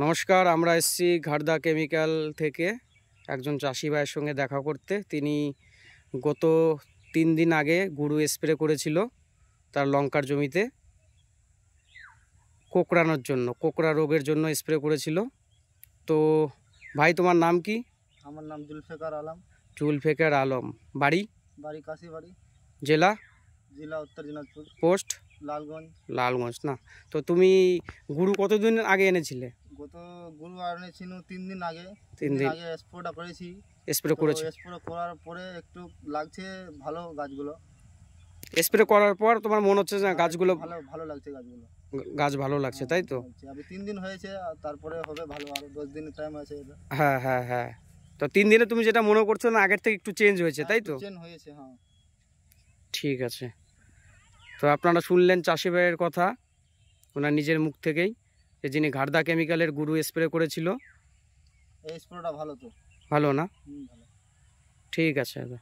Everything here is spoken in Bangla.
নমস্কার, আমরা এসেছি ঘাড়দা কেমিক্যাল থেকে একজন চাষি ভাইয়ের সঙ্গে দেখা করতে। তিনি গত 3 দিন আগে গুরু স্প্রে করেছিল তার লঙ্কার জমিতে কোঁকড়ানোর জন্য, কোঁকড়া রোগের জন্য স্প্রে করেছিল। তো ভাই, তোমার নাম কি? আমার নাম জুলফিকার আলম। জুলফিকার আলম। বাড়ি? বাড়ি কাশিবাড়ি। জেলা? জেলা উত্তর দিনাজপুর। পোস্ট? লালগঞ্জ। লালগঞ্জ না? তো তুমি গুরু কতদিন আগে এনেছিলে? গত গুরু এনেছিল 3 দিন আগে। 3 দিন আগে স্প্রেটা করেছি। স্প্রে করেছি। স্প্রে করার পরে একটু লাগছে ভালো গাছগুলো। স্প্রে করার পর তোমার মনে হচ্ছে যে গাছগুলো ভালো লাগছে, গাছগুলো গাছ ভালো লাগছে, তাই তো? আমি 3 দিন হয়েছে, তারপরে হবে ভালো, আরো 10 দিনের টাইম আছে। হ্যাঁ হ্যাঁ হ্যাঁ। তো 3 দিনে তুমি যেটা মনে করছো না আগের থেকে একটু চেঞ্জ হয়েছে, তাই তো? চেঞ্জ হয়েছে, হ্যাঁ। ঠিক আছে। তো আপনারা শুনলেন চাষি ভাইয়ের কথা ওনার নিজের মুখ থেকেই, যে যিনি ঘাড়দা কেমিক্যালের গুরু স্প্রে করেছিল। এই স্প্রেটা ভালো তো? ভালো না? ভালো। ঠিক আছে দাদা।